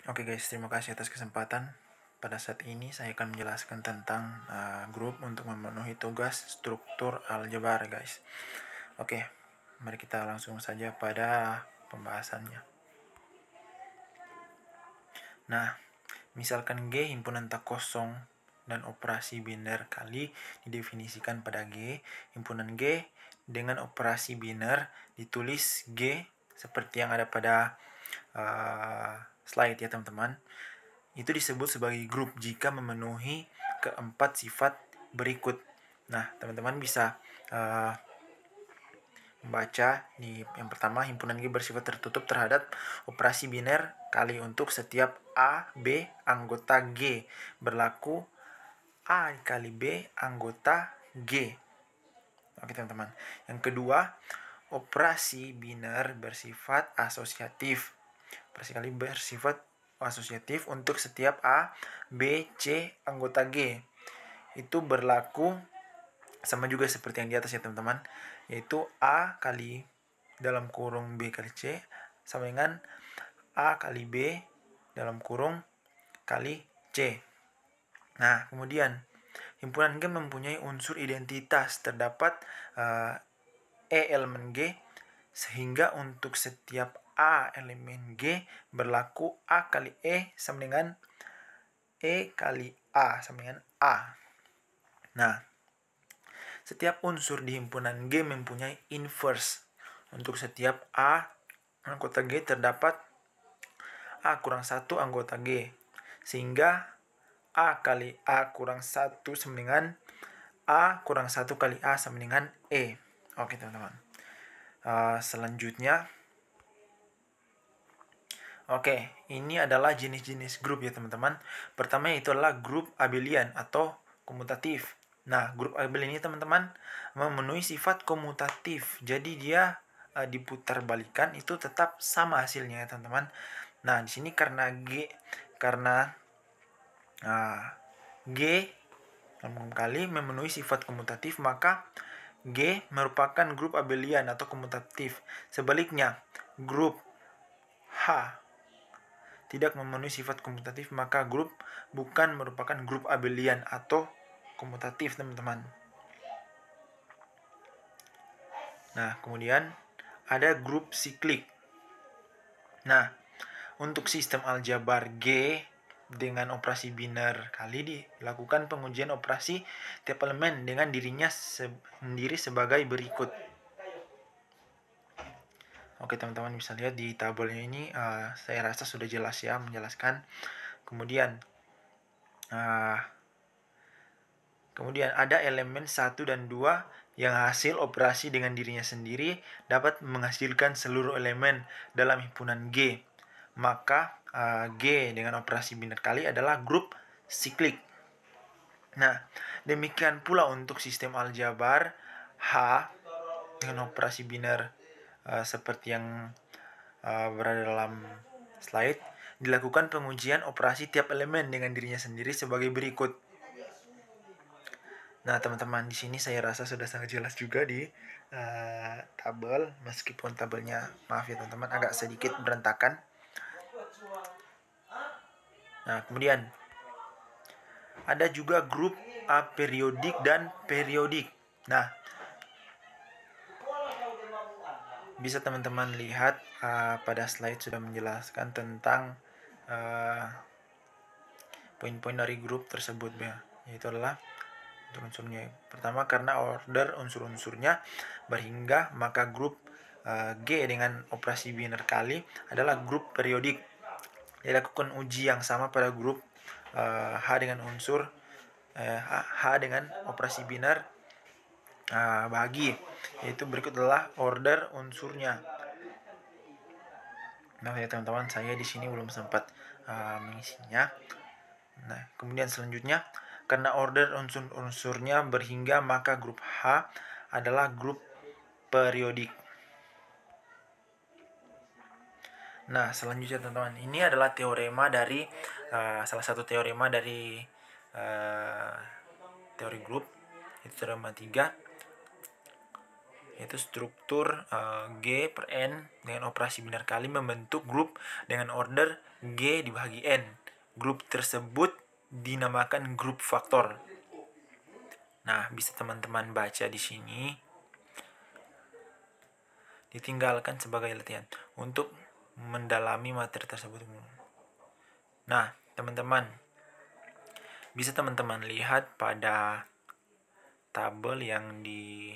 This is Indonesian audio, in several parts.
Oke guys, terima kasih atas kesempatan. Pada saat ini saya akan menjelaskan tentang grup untuk memenuhi tugas struktur aljabar guys. Oke, mari kita langsung saja pada pembahasannya. Nah, misalkan G himpunan tak kosong dan operasi biner kali didefinisikan pada G. Himpunan G dengan operasi biner ditulis G seperti yang ada pada slide ya teman-teman. Itu disebut sebagai grup jika memenuhi keempat sifat berikut. Nah, teman-teman bisa membaca di yang pertama, himpunan G bersifat tertutup terhadap operasi biner kali untuk setiap A, B anggota G berlaku A kali B anggota G. Oke teman-teman. Yang kedua, operasi biner bersifat asosiatif. Operasi kali bersifat asosiatif untuk setiap A, B, C anggota G. Itu berlaku sama juga seperti yang di atas ya teman-teman, yaitu A kali dalam kurung B kali C sama dengan A kali B dalam kurung kali C. Nah, kemudian himpunan G mempunyai unsur identitas, terdapat E elemen G, sehingga untuk setiap A elemen G berlaku A kali E sama dengan E kali A sama dengan A. Nah, setiap unsur di himpunan G mempunyai inverse. Untuk setiap A anggota G terdapat A kurang 1 anggota G. Sehingga A kali A kurang 1 sama dengan A kurang 1 kali A sama dengan E. Oke teman-teman. Selanjutnya, oke, ini adalah jenis-jenis grup ya teman-teman. Pertama itu adalah grup abelian atau komutatif. Nah, grup abelian ini teman-teman memenuhi sifat komutatif. Jadi dia diputar balikan itu tetap sama hasilnya ya teman-teman. Nah, di sini karena G kali memenuhi sifat komutatif, maka G merupakan grup abelian atau komutatif. Sebaliknya, grup H tidak memenuhi sifat komutatif, maka grup bukan merupakan grup abelian atau komutatif teman-teman. Nah, kemudian ada grup siklik. Nah, untuk sistem aljabar G dengan operasi biner kali dilakukan pengujian operasi tiap elemen dengan dirinya sendiri sebagai berikut. Oke teman-teman bisa lihat di tabelnya ini, saya rasa sudah jelas ya menjelaskan. Kemudian ada elemen 1 dan 2 yang hasil operasi dengan dirinya sendiri dapat menghasilkan seluruh elemen dalam himpunan G. Maka G dengan operasi biner kali adalah grup siklik. Nah, demikian pula untuk sistem aljabar H dengan operasi biner seperti yang berada dalam slide, dilakukan pengujian operasi tiap elemen dengan dirinya sendiri sebagai berikut. Nah, teman-teman, di sini saya rasa sudah sangat jelas juga di tabel, meskipun tabelnya, maaf ya teman-teman, agak sedikit berantakan. Nah, kemudian ada juga grup aperiodik dan periodik. Nah, bisa teman-teman lihat pada slide sudah menjelaskan tentang poin-poin dari grup tersebut ya, yaitu adalah untuk unsurnya. Pertama, karena order unsur-unsurnya berhingga, maka grup G dengan operasi biner kali adalah grup periodik. Dilakukan uji yang sama pada grup H dengan unsur H dengan operasi biner bagi, yaitu berikut adalah order unsurnya. Nah ya teman-teman, saya di sini belum sempat mengisinya. Nah, kemudian selanjutnya, karena order unsur-unsurnya berhingga, maka grup H adalah grup periodik. Nah, selanjutnya teman-teman, ini adalah teorema dari salah satu teorema dari teori grup, itu teorema 3. yaitu struktur G per N dengan operasi biner kali membentuk grup dengan order G dibagi N. Grup tersebut dinamakan grup faktor. Nah, bisa teman-teman baca di sini. Ditinggalkan sebagai latihan untuk mendalami materi tersebut. Nah, teman-teman, bisa teman-teman lihat pada tabel yang di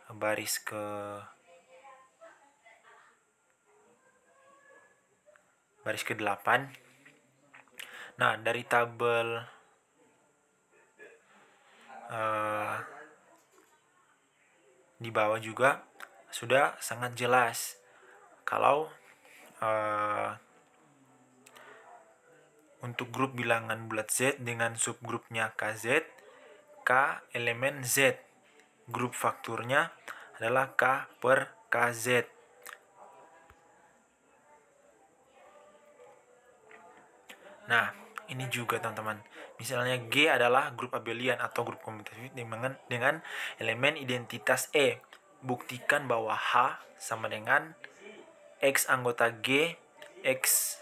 baris ke-8. Nah, dari tabel di bawah juga sudah sangat jelas kalau untuk grup bilangan bulat Z dengan subgrupnya KZ, K elemen Z. Grup faktornya adalah K per KZ. Nah, ini juga teman-teman. Misalnya G adalah grup abelian atau grup komutatif dengan elemen identitas E. Buktikan bahwa H sama dengan X anggota G, X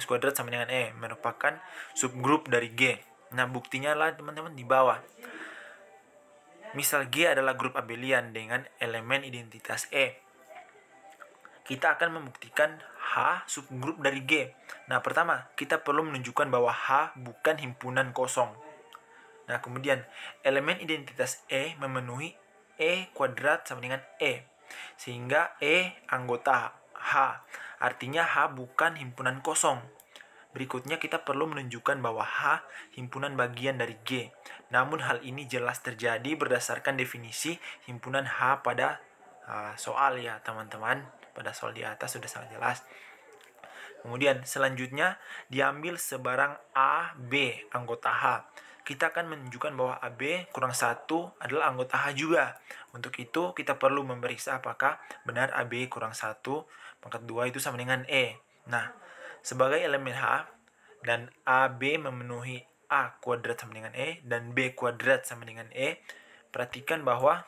kuadrat sama dengan E, merupakan subgrup dari G. Nah, buktinya lah teman-teman di bawah. Misal G adalah grup abelian dengan elemen identitas E. Kita akan membuktikan H subgrup dari G. Nah, pertama, kita perlu menunjukkan bahwa H bukan himpunan kosong. Nah, kemudian elemen identitas E memenuhi E kuadrat sama dengan E. Sehingga E anggota H. Artinya H bukan himpunan kosong. Berikutnya kita perlu menunjukkan bahwa H himpunan bagian dari G. Namun hal ini jelas terjadi berdasarkan definisi himpunan H pada soal ya teman-teman. Pada soal di atas sudah sangat jelas. Kemudian selanjutnya diambil sebarang A, B anggota H. Kita akan menunjukkan bahwa AB kurang 1 adalah anggota H juga. Untuk itu kita perlu memeriksa apakah benar AB kurang 1 pangkat 2 itu sama dengan E. Nah, sebagai elemen H dan AB memenuhi A kuadrat sama dengan E dan B kuadrat sama dengan E, perhatikan bahwa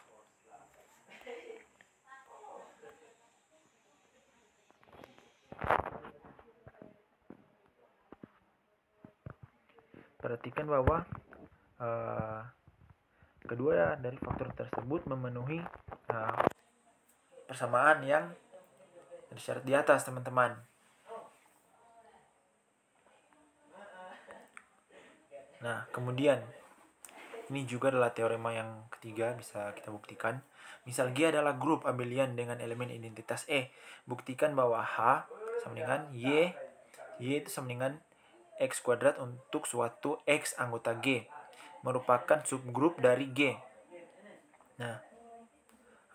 kedua dari faktor tersebut memenuhi persamaan yang dari syarat di atas, teman-teman. Nah, kemudian ini juga adalah teorema yang ketiga, bisa kita buktikan. Misal G adalah grup abelian dengan elemen identitas E. Buktikan bahwa H sama dengan Y itu sama dengan X kuadrat untuk suatu X anggota G. Merupakan subgrup dari G. Nah,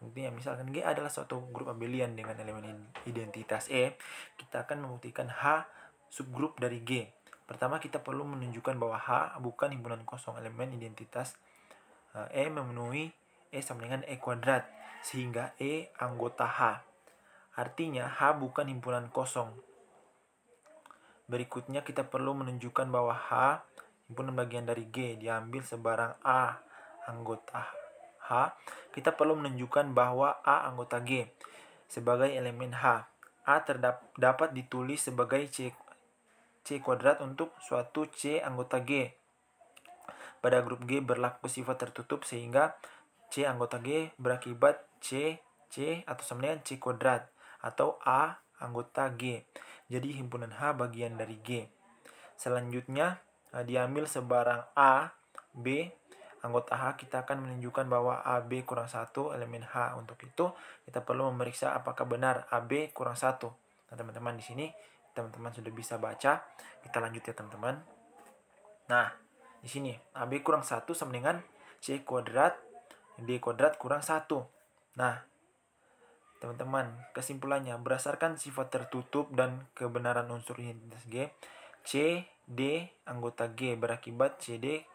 artinya misalkan G adalah suatu grup abelian dengan elemen identitas E, kita akan membuktikan H subgrup dari G. Pertama, kita perlu menunjukkan bahwa H bukan himpunan kosong. Elemen identitas E memenuhi E sama dengan E kuadrat, sehingga E anggota H. Artinya H bukan himpunan kosong. Berikutnya kita perlu menunjukkan bahwa H himpunan bagian dari G. Diambil sebarang A anggota H. Kita perlu menunjukkan bahwa A anggota G sebagai elemen H. A dapat ditulis sebagai C kuadrat untuk suatu C anggota G. Pada grup G berlaku sifat tertutup sehingga C anggota G berakibat C atau sama dengan C kuadrat atau A anggota G. Jadi himpunan H bagian dari G. Selanjutnya diambil sebarang A, B anggota H, kita akan menunjukkan bahwa AB kurang 1 elemen H. Untuk itu kita perlu memeriksa apakah benar AB kurang 1. Nah, teman-teman di sini teman-teman sudah bisa baca. Kita lanjut ya teman-teman. Nah, di sini AB kurang 1 sama dengan C kuadrat D kuadrat kurang 1. Nah, teman-teman, kesimpulannya berdasarkan sifat tertutup dan kebenaran unsur identitas G, C, D anggota G berakibat CD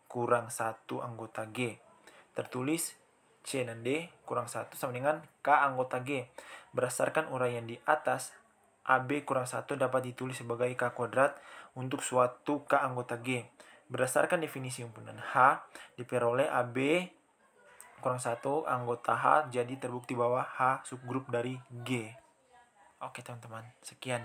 kurang 1 anggota G. Tertulis C dan D kurang 1 sama dengan K anggota G. Berdasarkan uraian di atas, AB kurang 1 dapat ditulis sebagai K kuadrat untuk suatu K anggota G. Berdasarkan definisi himpunan H, diperoleh AB kurang 1 anggota H jadi terbukti bahwa H subgrup dari G. Oke teman-teman, sekian.